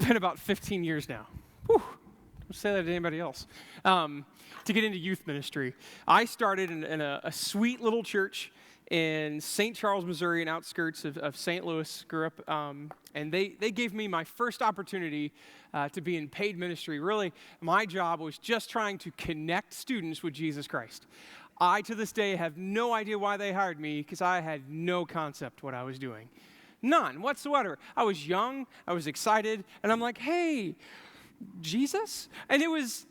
been about 15 years now. Whew. Don't say that to anybody else. To get into youth ministry. I started in a sweet little church in St. Charles, Missouri, in outskirts of St. Louis. Grew up, and they gave me my first opportunity to be in paid ministry. Really, my job was just trying to connect students with Jesus Christ. I, to this day, have no idea why they hired me because I had no concept what I was doing. None whatsoever. I was young, I was excited, and I'm like, hey, Jesus? And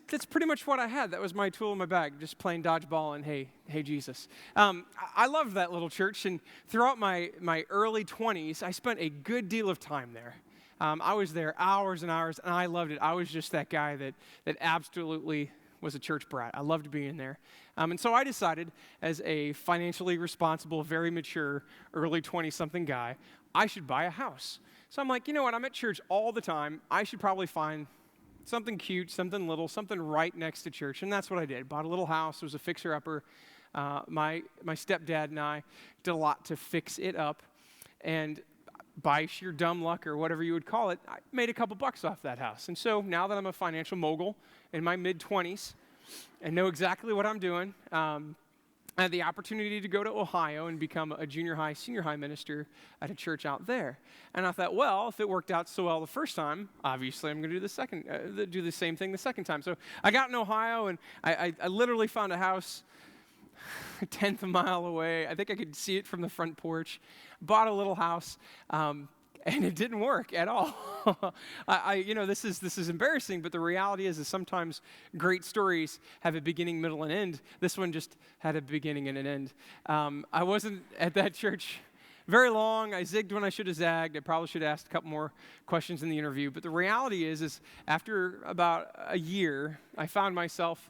that's pretty much what I had. That was my tool in my bag, just playing dodgeball and hey, Jesus. I loved that little church, and throughout my early 20s, I spent a good deal of time there. I was there hours and hours, and I loved it. I was just that guy that absolutely was a church brat. I loved being there. And so I decided, as a financially responsible, very mature, early 20-something guy, I should buy a house. So I'm like, you know what? I'm at church all the time. I should probably find something cute, something little, something right next to church. And that's what I did. Bought a little house. It was a fixer-upper. My stepdad and I did a lot to fix it up. And by sheer dumb luck or whatever you would call it, I made a couple bucks off that house. And so now that I'm a financial mogul in my mid-20s and know exactly what I'm doing, I had the opportunity to go to Ohio and become a junior high, senior high minister at a church out there. And I thought, well, if it worked out so well the first time, obviously I'm going to do the same thing the second time. So I got in Ohio, and I literally found a house a tenth of a mile away. I think I could see it from the front porch. Bought a little house, and it didn't work at all. This is embarrassing, but the reality is sometimes great stories have a beginning, middle, and end. This one just had a beginning and an end. I wasn't at that church very long. I zigged when I should have zagged. I probably should have asked a couple more questions in the interview. But the reality is after about a year, I found myself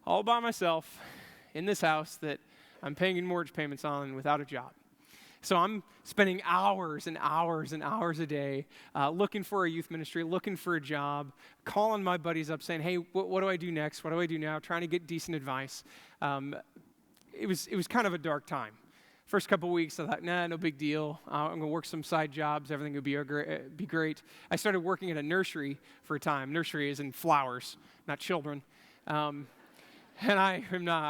all by myself in this house that I'm paying mortgage payments on and without a job. So I'm spending hours and hours and hours a day looking for a youth ministry, looking for a job, calling my buddies up saying, hey, what do I do next? What do I do now? Trying to get decent advice. It was kind of a dark time. First couple of weeks, I thought, nah, no big deal. I'm going to work some side jobs. Everything will be great. I started working at a nursery for a time. Nursery is in flowers, not children. And I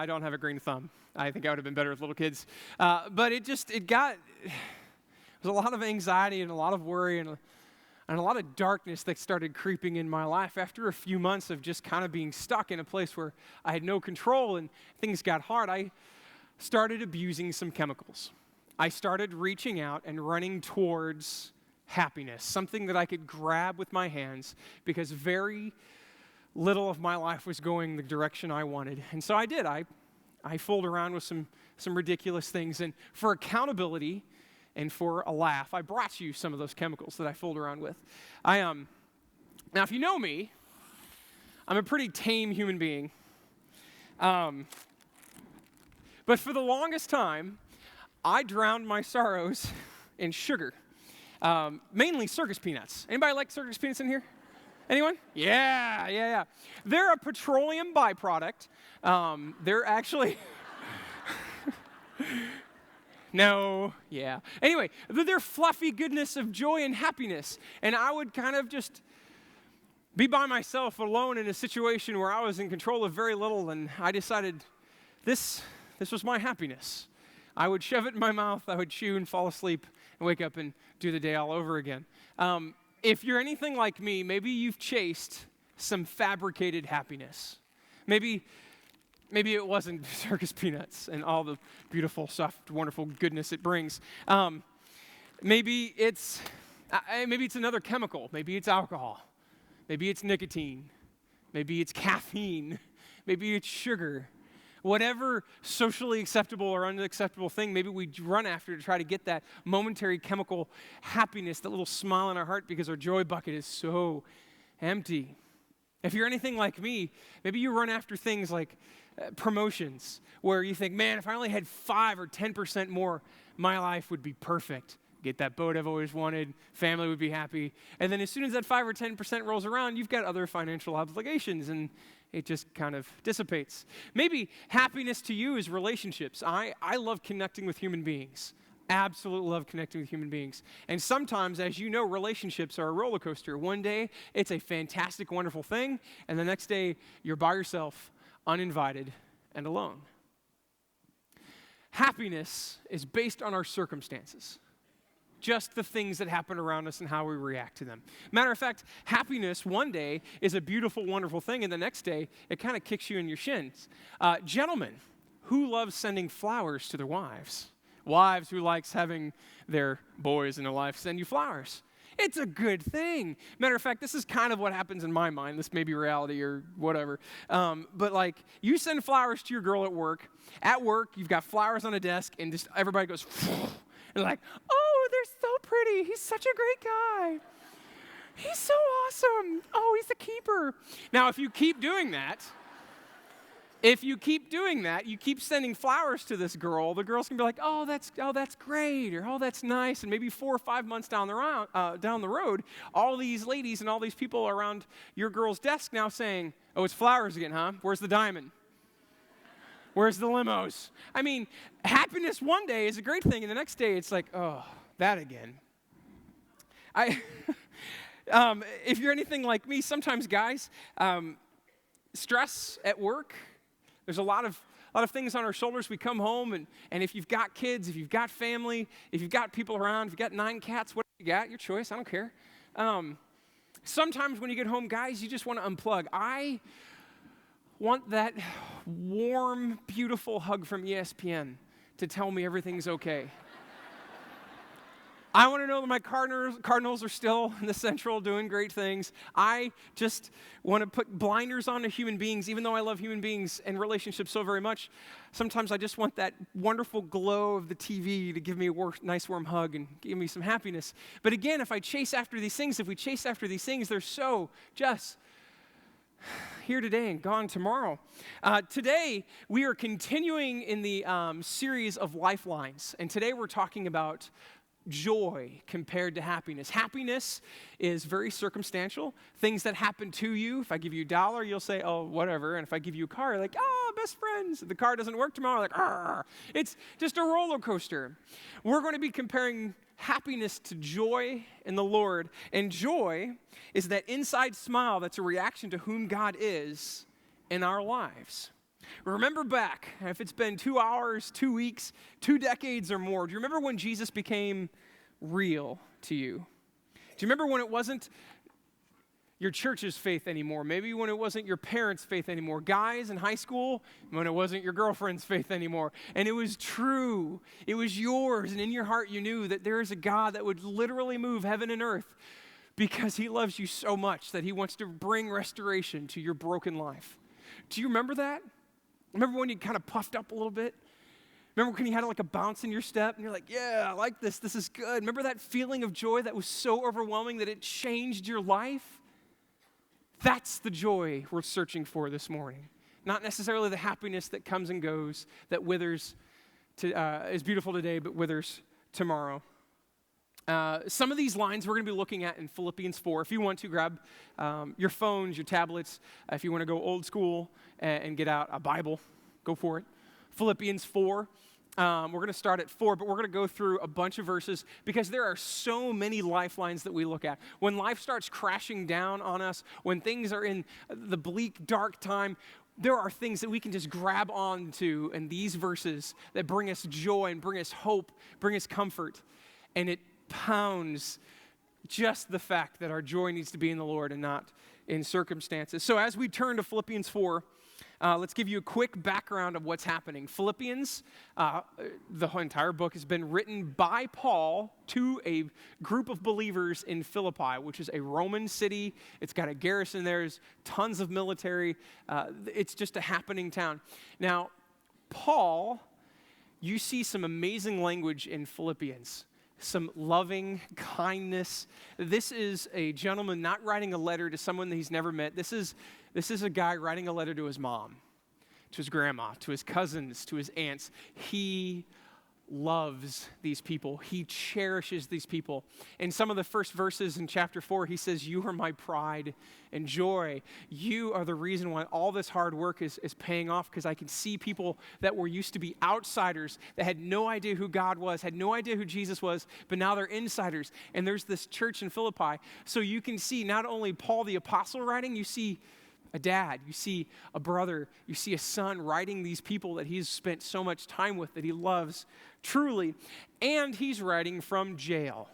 don't have a green thumb. I think I would have been better with little kids. But it was a lot of anxiety and a lot of worry and a lot of darkness that started creeping in my life after a few months of just kind of being stuck in a place where I had no control and things got hard. I started abusing some chemicals. I started reaching out and running towards happiness, something that I could grab with my hands because very little of my life was going the direction I wanted. And so I did. I fooled around with some ridiculous things. And for accountability and for a laugh, I brought you some of those chemicals that I fooled around with. Now, if you know me, I'm a pretty tame human being. But for the longest time, I drowned my sorrows in sugar, mainly circus peanuts. Anybody like circus peanuts in here? Anyone? Yeah. They're a petroleum byproduct. They're actually... No, yeah. Anyway, they're fluffy goodness of joy and happiness. And I would kind of just be by myself alone in a situation where I was in control of very little, and I decided this was my happiness. I would shove it in my mouth, I would chew and fall asleep and wake up and do the day all over again. If you're anything like me, maybe you've chased some fabricated happiness. Maybe it wasn't circus peanuts and all the beautiful, soft, wonderful goodness it brings. Maybe it's another chemical. Maybe it's alcohol. Maybe it's nicotine. Maybe it's caffeine. Maybe it's sugar. Whatever socially acceptable or unacceptable thing, maybe we run after to try to get that momentary chemical happiness, that little smile in our heart because our joy bucket is so empty. If you're anything like me, maybe you run after things like promotions where you think, man, if I only had 5 or 10% more, my life would be perfect. Get that boat I've always wanted, family would be happy. And then as soon as that 5 or 10% rolls around, you've got other financial obligations and it just kind of dissipates. Maybe happiness to you is relationships. I love connecting with human beings. absolutely love connecting with human beings. And sometimes, as you know, relationships are a roller coaster. One day, it's a fantastic, wonderful thing, and the next day, you're by yourself, uninvited, and alone. Happiness is based on our circumstances, just the things that happen around us and how we react to them. Matter of fact, happiness one day is a beautiful, wonderful thing, and the next day, it kind of kicks you in your shins. Gentlemen, who loves sending flowers to their wives? Wives who likes having their boys in their life send you flowers. It's a good thing. Matter of fact, this is kind of what happens in my mind. This may be reality or whatever. But like, you send flowers to your girl at work. At work, you've got flowers on a desk, and just everybody goes, and like, oh, they're so pretty. He's such a great guy. He's so awesome. Oh, he's a keeper. Now, if you keep doing that, you keep sending flowers to this girl, the girl's gonna be like, oh, that's great, or oh, that's nice, and maybe 4 or 5 months down the road, all these ladies and all these people around your girl's desk now saying, oh, it's flowers again, huh? Where's the diamond? Where's the limos? I mean, happiness one day is a great thing, and the next day it's like, oh, that again. If you're anything like me, sometimes guys, stress at work. There's a lot of things on our shoulders. We come home, and if you've got kids, if you've got family, if you've got people around, if you've got 9 cats, whatever you got, your choice, I don't care. Sometimes when you get home, guys, you just want to unplug. I want that warm, beautiful hug from ESPN to tell me everything's okay. I want to know that my Cardinals are still in the Central doing great things. I just want to put blinders on to human beings, even though I love human beings and relationships so very much. Sometimes I just want that wonderful glow of the TV to give me a nice warm hug and give me some happiness. But again, if we chase after these things, they're so just here today and gone tomorrow. Today, we are continuing in the series of lifelines. And today we're talking about joy compared to happiness. Happiness is very circumstantial. Things that happen to you. If I give you $1, you'll say, oh, whatever. And if I give you a car, you're like, oh, best friends. If the car doesn't work tomorrow, like, argh. It's just a roller coaster. We're going to be comparing happiness to joy in the Lord. And joy is that inside smile that's a reaction to whom God is in our lives. Remember back, if it's been 2 hours, 2 weeks, 2 decades or more, do you remember when Jesus became real to you? Do you remember when it wasn't your church's faith anymore? Maybe when it wasn't your parents' faith anymore. Guys in high school, when it wasn't your girlfriend's faith anymore. And it was true. It was yours. And in your heart, you knew that there is a God that would literally move heaven and earth because he loves you so much that he wants to bring restoration to your broken life. Do you remember that? Remember when you kind of puffed up a little bit? Remember when you had like a bounce in your step and you're like, yeah, I like this. This is good. Remember that feeling of joy that was so overwhelming that it changed your life? That's the joy we're searching for this morning. Not necessarily the happiness that comes and goes, that withers, is beautiful today, but withers tomorrow. Some of these lines we're going to be looking at in Philippians 4. If you want to grab your phones, your tablets, if you want to go old school and get out a Bible, go for it. Philippians 4. We're going to start at 4, but we're going to go through a bunch of verses because there are so many lifelines that we look at. When life starts crashing down on us, when things are in the bleak, dark time, there are things that we can just grab onto in these verses that bring us joy and bring us hope, bring us comfort. And it pounds just the fact that our joy needs to be in the Lord and not in circumstances. So as we turn to Philippians 4, let's give you a quick background of what's happening. Philippians, the entire book has been written by Paul to a group of believers in Philippi, which is a Roman city. It's got a garrison there. There's tons of military. It's just a happening town. Now, Paul, you see some amazing language in Philippians. Some loving kindness. This is a gentleman not writing a letter to someone that he's never met. This is a guy writing a letter to his mom, to his grandma, to his cousins, to his aunts. He loves these people. He cherishes these people. In some of the first verses in chapter 4, he says, "You are my pride and joy. You are the reason why all this hard work is paying off, because I can see people that were used to be outsiders, that had no idea who God was, had no idea who Jesus was, but now they're insiders." And there's this church in Philippi. So you can see not only Paul the apostle writing, you see a dad, you see a brother, you see a son writing these people that he's spent so much time with, that he loves truly, and he's writing from jail.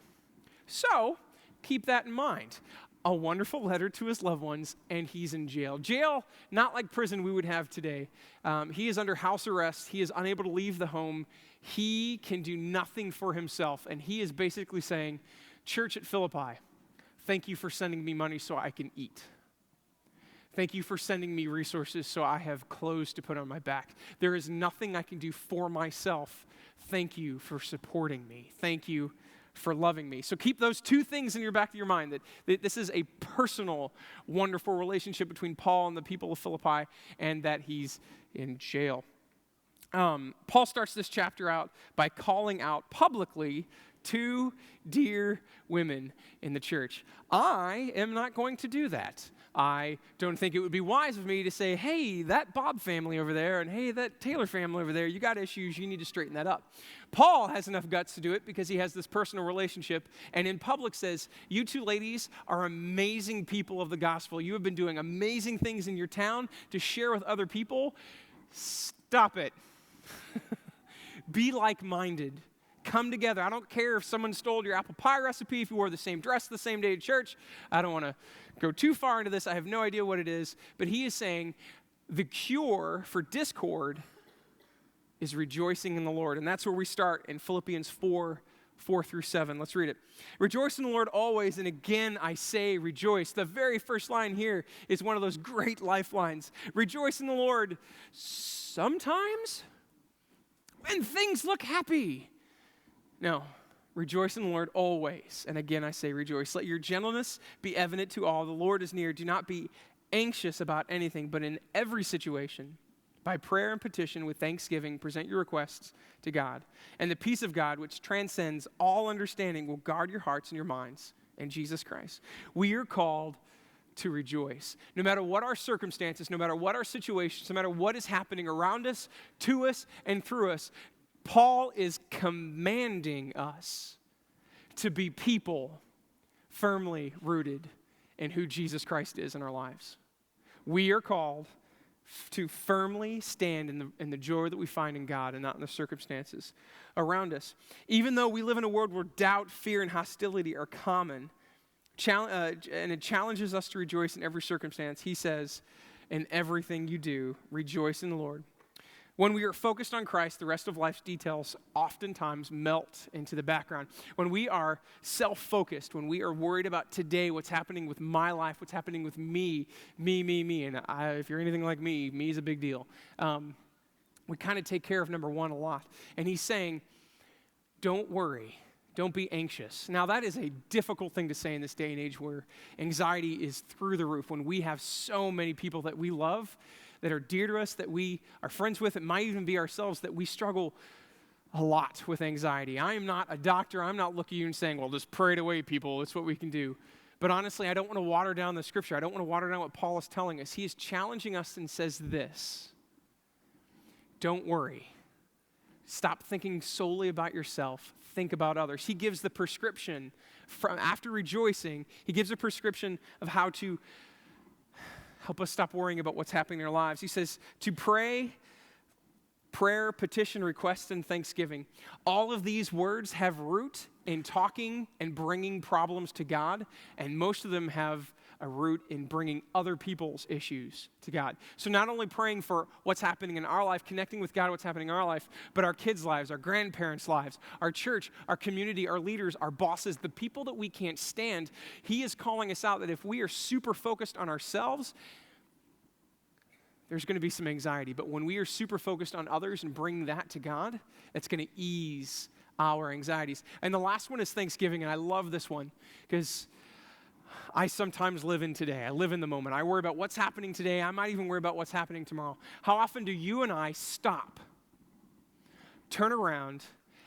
So keep that in mind. A wonderful letter to his loved ones, and he's in jail. Jail, not like prison we would have today. He is under house arrest. He is unable to leave the home. He can do nothing for himself, and he is basically saying, "Church at Philippi, thank you for sending me money so I can eat. Thank you for sending me resources so I have clothes to put on my back. There is nothing I can do for myself. Thank you for supporting me. Thank you for loving me." So keep those two things in your back of your mind, that this is a personal, wonderful relationship between Paul and the people of Philippi, and that he's in jail. Paul starts this chapter out by calling out publicly two dear women in the church. I am not going to do that. I don't think it would be wise of me to say, "Hey, that Bob family over there, and hey, that Taylor family over there, you got issues, you need to straighten that up." Paul has enough guts to do it because he has this personal relationship, and in public says, "You two ladies are amazing people of the gospel. You have been doing amazing things in your town to share with other people. Stop it. Be like-minded. Come together. I don't care if someone stole your apple pie recipe, if you wore the same dress the same day at church. I don't want to go too far into this. I have no idea what it is. But he is saying the cure for discord is rejoicing in the Lord." And that's where we start in Philippians 4:4-7. Let's read it. "Rejoice in the Lord always, and again I say rejoice." The very first line here is one of those great lifelines. Rejoice in the Lord sometimes when things look happy. No, rejoice in the Lord always. And again, I say rejoice. "Let your gentleness be evident to all. The Lord is near. Do not be anxious about anything, but in every situation, by prayer and petition with thanksgiving, present your requests to God. And the peace of God, which transcends all understanding, will guard your hearts and your minds in Jesus Christ." We are called to rejoice. No matter what our circumstances, no matter what our situations, no matter what is happening around us, to us, and through us, Paul is commanding us to be people firmly rooted in who Jesus Christ is in our lives. We are called to firmly stand in the joy that we find in God and not in the circumstances around us. Even though we live in a world where doubt, fear, and hostility are common, and it challenges us to rejoice in every circumstance, he says, "In everything you do, rejoice in the Lord." When we are focused on Christ, the rest of life's details oftentimes melt into the background. When we are self-focused, when we are worried about today, what's happening with my life, what's happening with me, and if you're anything like me is a big deal. We kind of take care of number one a lot. And he's saying, don't worry. Don't be anxious. Now, that is a difficult thing to say in this day and age where anxiety is through the roof, when we have so many people that we love, that are dear to us, that we are friends with, it might even be ourselves, that we struggle a lot with anxiety. I am not a doctor. I'm not looking at you and saying, "Well, just pray it away, people. It's what we can do." But honestly, I don't want to water down the scripture. I don't want to water down what Paul is telling us. He is challenging us and says this: don't worry. Stop thinking solely about yourself. Think about others. He gives the prescription after rejoicing. He gives a prescription of how to help us stop worrying about what's happening in our lives. He says to prayer, petition, request, and thanksgiving. All of these words have root in talking and bringing problems to God, and most of them have a root in bringing other people's issues to God. So not only praying for what's happening in our life, connecting with God, what's happening in our life, but our kids' lives, our grandparents' lives, our church, our community, our leaders, our bosses, the people that we can't stand. He is calling us out that if we are super focused on ourselves, there's going to be some anxiety. But when we are super focused on others and bring that to God, it's going to ease our anxieties. And the last one is Thanksgiving, and I love this one because I sometimes live in today. I live in the moment. I worry about what's happening today. I might even worry about what's happening tomorrow. How often do you and I stop, turn around,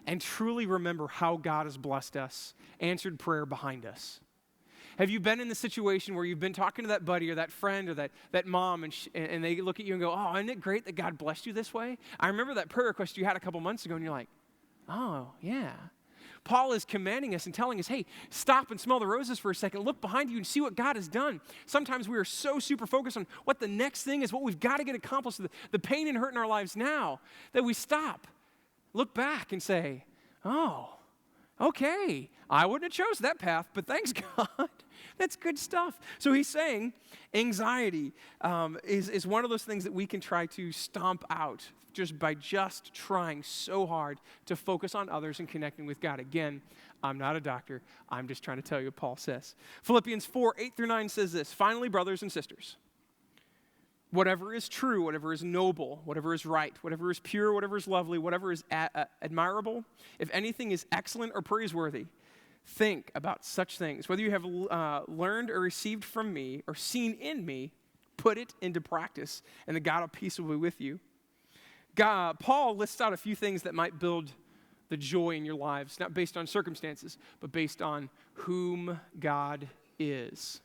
and truly remember how God has blessed us, answered prayer behind us? Have you been in the situation where you've been talking to that buddy or that friend or that mom and they look at you and go, oh, isn't it great that God blessed you this way? I remember that prayer request you had a couple months ago, and you're like, oh, yeah. Paul is commanding us and telling us, hey, stop and smell the roses for a second. Look behind you and see what God has done. Sometimes we are so super focused on what the next thing is, what we've got to get accomplished, the pain and hurt in our lives now, that we stop, look back and say, oh, okay, I wouldn't have chose that path, but thanks, God. That's good stuff. So he's saying anxiety is one of those things that we can try to stomp out just by trying so hard to focus on others and connecting with God. Again, I'm not a doctor. I'm just trying to tell you what Paul says. Philippians 4:8-9 says this, finally, brothers and sisters, whatever is true, whatever is noble, whatever is right, whatever is pure, whatever is lovely, whatever is admirable, if anything is excellent or praiseworthy, think about such things. Whether you have learned or received from me or seen in me, put it into practice, and the God of peace will be with you. Paul lists out a few things that might build the joy in your lives, not based on circumstances, but based on whom God is.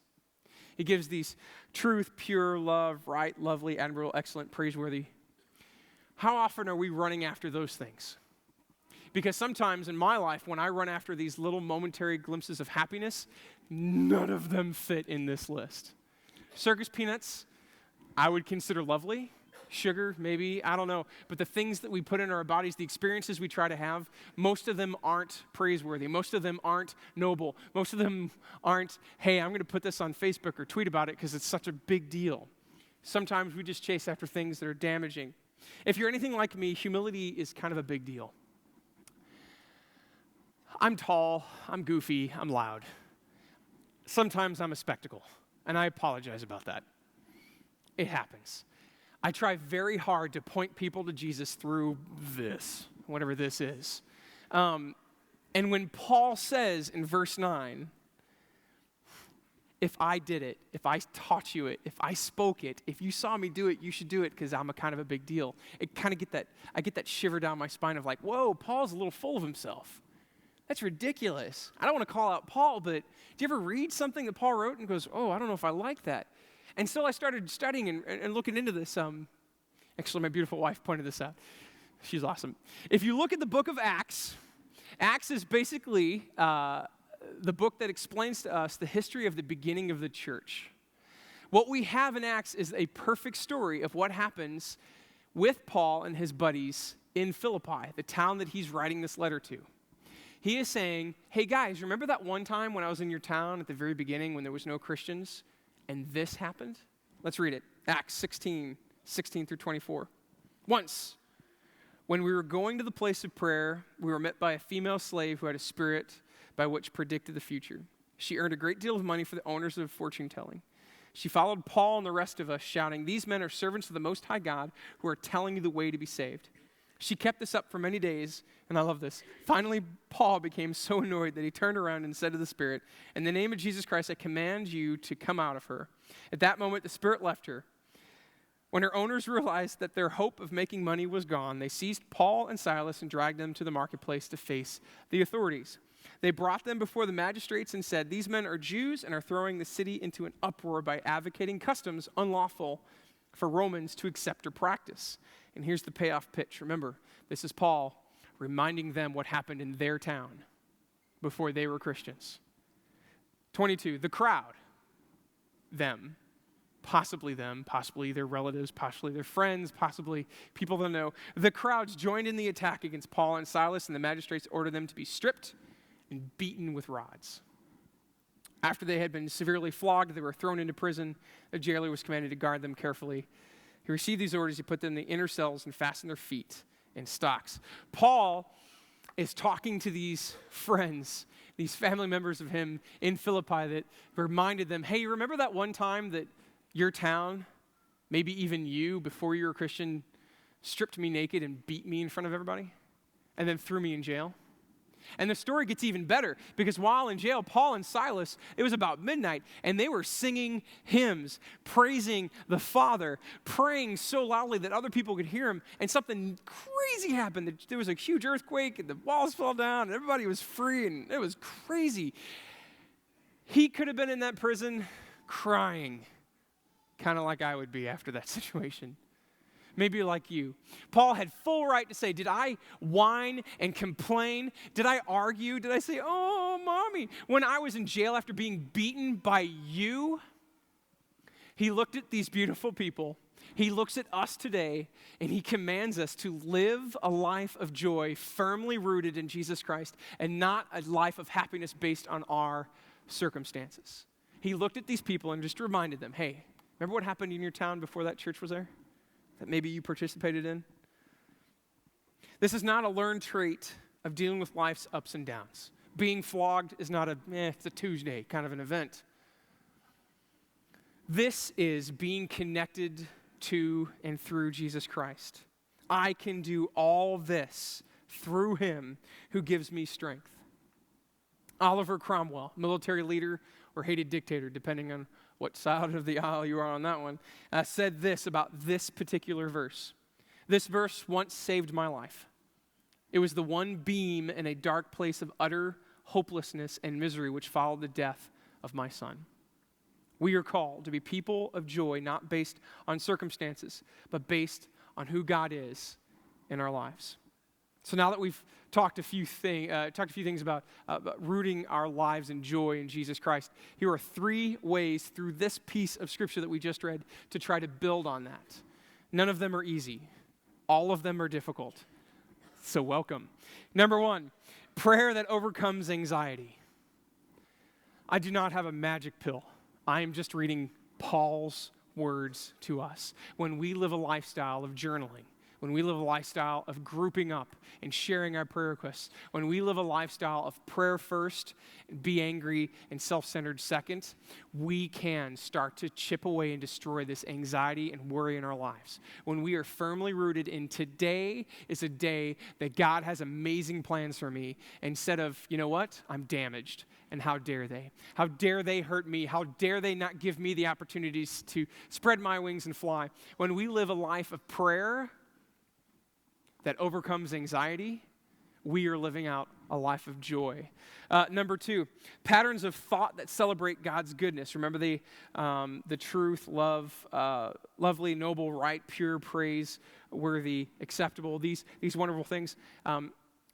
He gives these truth, pure, love, right, lovely, admirable, excellent, praiseworthy. How often are we running after those things? Because sometimes in my life, when I run after these little momentary glimpses of happiness, none of them fit in this list. Circus peanuts, I would consider lovely. Sugar, maybe, I don't know. But the things that we put in our bodies, the experiences we try to have, most of them aren't praiseworthy. Most of them aren't noble. Most of them aren't, hey, I'm going to put this on Facebook or tweet about it because it's such a big deal. Sometimes we just chase after things that are damaging. If you're anything like me, humility is kind of a big deal. I'm tall, I'm goofy, I'm loud. Sometimes I'm a spectacle, and I apologize about that. It happens. I try very hard to point people to Jesus through this, whatever this is. And when Paul says in verse 9, if I did it, if I taught you it, if I spoke it, if you saw me do it, you should do it because I'm a kind of a big deal. I get that shiver down my spine of like, whoa, Paul's a little full of himself. That's ridiculous. I don't want to call out Paul, but do you ever read something that Paul wrote and goes, oh, I don't know if I like that? And so I started studying and looking into this. Actually, my beautiful wife pointed this out. She's awesome. If you look at the book of Acts, Acts is basically the book that explains to us the history of the beginning of the church. What we have in Acts is a perfect story of what happens with Paul and his buddies in Philippi, the town that he's writing this letter to. He is saying, hey guys, remember that one time when I was in your town at the very beginning when there was no Christians and this happened? Let's read it. Acts 16:16-24. Once, when we were going to the place of prayer, we were met by a female slave who had a spirit by which predicted the future. She earned a great deal of money for the owners of fortune-telling. She followed Paul and the rest of us, shouting, these men are servants of the Most High God who are telling you the way to be saved. She kept this up for many days, and I love this. Finally, Paul became so annoyed that he turned around and said to the spirit, in the name of Jesus Christ, I command you to come out of her. At that moment, the spirit left her. When her owners realized that their hope of making money was gone, they seized Paul and Silas and dragged them to the marketplace to face the authorities. They brought them before the magistrates and said, these men are Jews and are throwing the city into an uproar by advocating customs unlawful for Romans to accept or practice. And here's the payoff pitch. Remember, this is Paul reminding them what happened in their town before they were Christians. 22, the crowd, possibly their relatives, possibly their friends, possibly people they know. The crowds joined in the attack against Paul and Silas, and the magistrates ordered them to be stripped and beaten with rods. After they had been severely flogged, they were thrown into prison. The jailer was commanded to guard them carefully. He received these orders. He put them in the inner cells and fastened their feet in stocks. Paul is talking to these friends, these family members of him in Philippi that reminded them, hey, remember that one time that your town, maybe even you, before you were a Christian, stripped me naked and beat me in front of everybody and then threw me in jail? And the story gets even better because while in jail, Paul and Silas, it was about midnight, and they were singing hymns, praising the Father, praying so loudly that other people could hear him, and something crazy happened. There was a huge earthquake, and the walls fell down, and everybody was free, and it was crazy. He could have been in that prison crying, kind of like I would be after that situation. Maybe like you. Paul had full right to say, did I whine and complain? Did I argue? Did I say, oh, mommy, when I was in jail after being beaten by you? He looked at these beautiful people. He looks at us today, and he commands us to live a life of joy firmly rooted in Jesus Christ and not a life of happiness based on our circumstances. He looked at these people and just reminded them, hey, remember what happened in your town before that church was there? That maybe you participated in? This is not a learned trait of dealing with life's ups and downs. Being flogged is not it's a Tuesday kind of an event. This is being connected to and through Jesus Christ. I can do all this through him who gives me strength. Oliver Cromwell, military leader or hated dictator, depending on what side of the aisle you are on that one, said this about this particular verse. This verse once saved my life. It was the one beam in a dark place of utter hopelessness and misery which followed the death of my son. We are called to be people of joy, not based on circumstances, but based on who God is in our lives. So now that we've talked a few things about rooting our lives in joy in Jesus Christ, here are 3 ways through this piece of Scripture that we just read to try to build on that. None of them are easy. All of them are difficult. So welcome. Number 1, prayer that overcomes anxiety. I do not have a magic pill. I am just reading Paul's words to us. When we live a lifestyle of journaling, when we live a lifestyle of grouping up and sharing our prayer requests, when we live a lifestyle of prayer first, be angry, and self-centered second, we can start to chip away and destroy this anxiety and worry in our lives. When we are firmly rooted in today is a day that God has amazing plans for me, instead of, you know what, I'm damaged, and how dare they? How dare they hurt me? How dare they not give me the opportunities to spread my wings and fly? When we live a life of prayer that overcomes anxiety, we are living out a life of joy. Number 2, patterns of thought that celebrate God's goodness. Remember the truth, love, lovely, noble, right, pure, praiseworthy, acceptable, these wonderful things.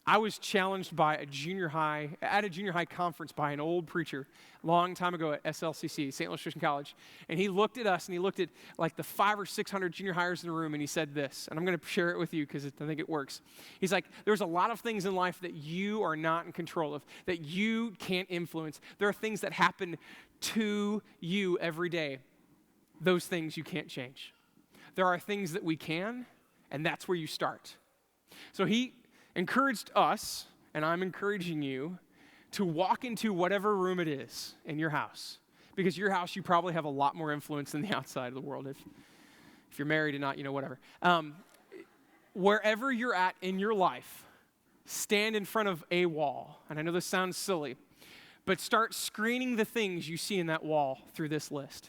I was challenged at a junior high conference by an old preacher a long time ago at SLCC, St. Louis Christian College. And he looked at us and he looked at like the 500 or 600 junior hires in the room and he said this, and I'm going to share it with you because I think it works. He's like, there's a lot of things in life that you are not in control of, that you can't influence. There are things that happen to you every day. Those things you can't change. There are things that we can, and that's where you start. So he encouraged us, and I'm encouraging you, to walk into whatever room it is in your house. Because your house, you probably have a lot more influence than the outside of the world. If you're married or not, whatever. Wherever you're at in your life, stand in front of a wall. And I know this sounds silly, but start screening the things you see in that wall through this list.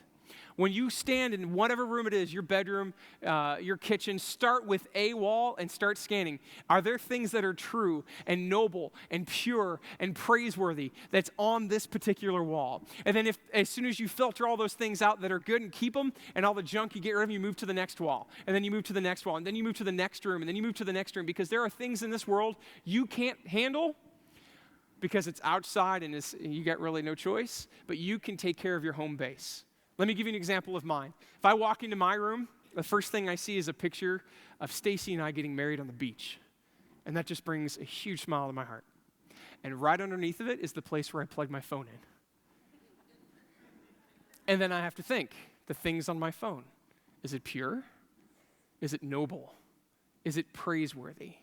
When you stand in whatever room it is, your bedroom, your kitchen, start with a wall and start scanning. Are there things that are true and noble and pure and praiseworthy that's on this particular wall? And then as soon as you filter all those things out that are good and keep them, and all the junk you get rid of, you move to the next wall. And then you move to the next wall. And then you move to the next room. And then you move to the next room. Because there are things in this world you can't handle because it's outside and you got really no choice. But you can take care of your home base. Let me give you an example of mine. If I walk into my room, the first thing I see is a picture of Stacy and I getting married on the beach. And that just brings a huge smile to my heart. And right underneath of it is the place where I plug my phone in. And then I have to think, the things on my phone. Is it pure? Is it noble? Is it praiseworthy?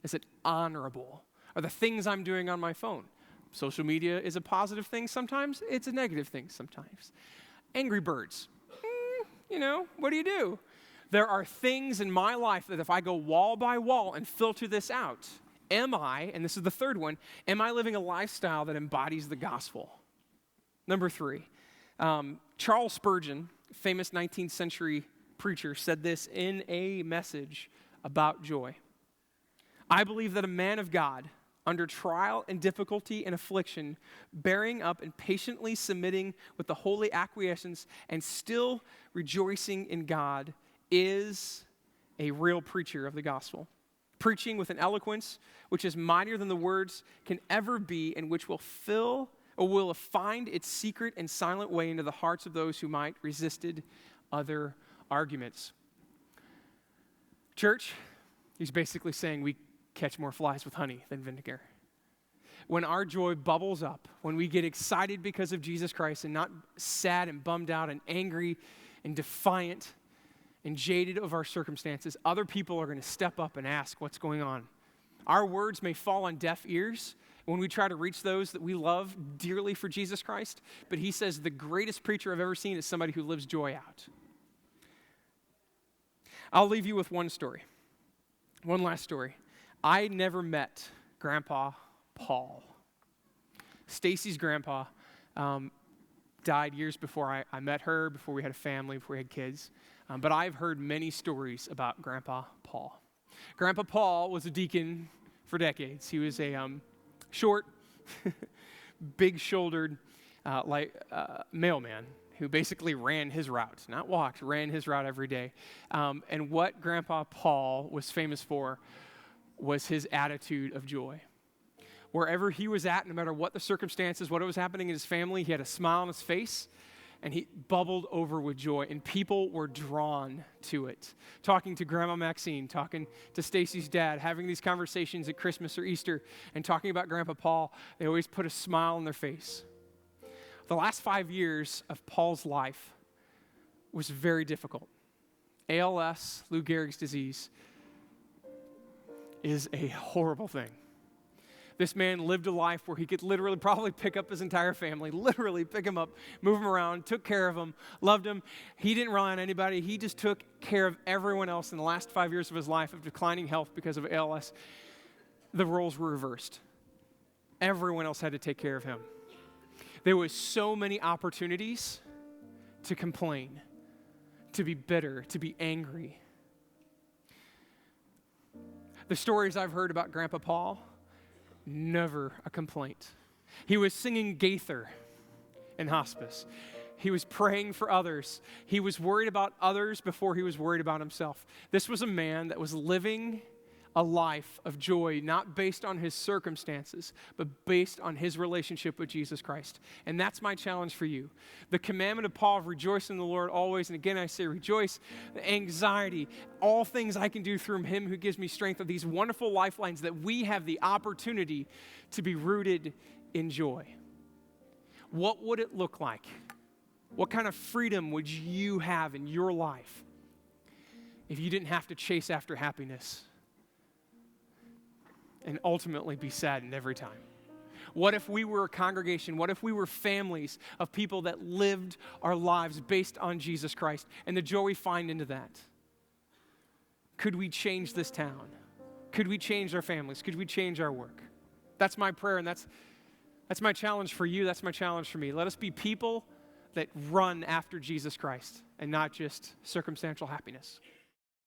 Is it honorable? Are the things I'm doing on my phone? Social media is a positive thing sometimes. It's a negative thing sometimes. Angry Birds. What do? There are things in my life that if I go wall by wall and filter this out, Am I, and this is the third one, am I living a lifestyle that embodies the gospel? Number 3, Charles Spurgeon, famous 19th century preacher, said this in a message about joy. I believe that a man of God, under trial and difficulty and affliction, bearing up and patiently submitting with the holy acquiescence and still rejoicing in God, is a real preacher of the gospel. Preaching with an eloquence which is mightier than the words can ever be, and which will fill or will find its secret and silent way into the hearts of those who might resisted other arguments. Church, he's basically saying we catch more flies with honey than vinegar. When our joy bubbles up, when we get excited because of Jesus Christ and not sad and bummed out and angry and defiant and jaded of our circumstances, other people are going to step up and ask what's going on. Our words may fall on deaf ears when we try to reach those that we love dearly for Jesus Christ, but he says the greatest preacher I've ever seen is somebody who lives joy out. I'll leave you with one story. One last story. I never met Grandpa Paul. Stacy's grandpa died years before I met her, before we had a family, before we had kids. But I've heard many stories about Grandpa Paul. Grandpa Paul was a deacon for decades. He was a short, big-shouldered mailman who basically ran his route, not walked, ran his route every day. And what Grandpa Paul was famous for was his attitude of joy. Wherever he was at, no matter what the circumstances, what was happening in his family, he had a smile on his face, and he bubbled over with joy, and people were drawn to it. Talking to Grandma Maxine, talking to Stacy's dad, having these conversations at Christmas or Easter, and talking about Grandpa Paul, they always put a smile on their face. The last 5 years of Paul's life was very difficult. ALS, Lou Gehrig's disease, is a horrible thing. This man lived a life where he could literally probably pick up his entire family, literally pick him up, move him around, took care of him, loved him. He didn't rely on anybody. He just took care of everyone else. In the last 5 years of his life of declining health because of ALS, the roles were reversed. Everyone else had to take care of him. There was so many opportunities to complain, to be bitter, to be angry. The stories I've heard about Grandpa Paul, never a complaint. He was singing Gaither in hospice. He was praying for others. He was worried about others before he was worried about himself. This was a man that was living a life of joy, not based on his circumstances, but based on his relationship with Jesus Christ. And that's my challenge for you. The commandment of Paul of rejoice in the Lord always, and again I say rejoice, anxiety, all things I can do through him who gives me strength, are these wonderful lifelines that we have the opportunity to be rooted in joy. What would it look like? What kind of freedom would you have in your life if you didn't have to chase after happiness and ultimately be saddened every time? What if we were a congregation? What if we were families of people that lived our lives based on Jesus Christ and the joy we find into that? Could we change this town? Could we change our families? Could we change our work? That's my prayer, and that's my challenge for you. That's my challenge for me. Let us be people that run after Jesus Christ and not just circumstantial happiness.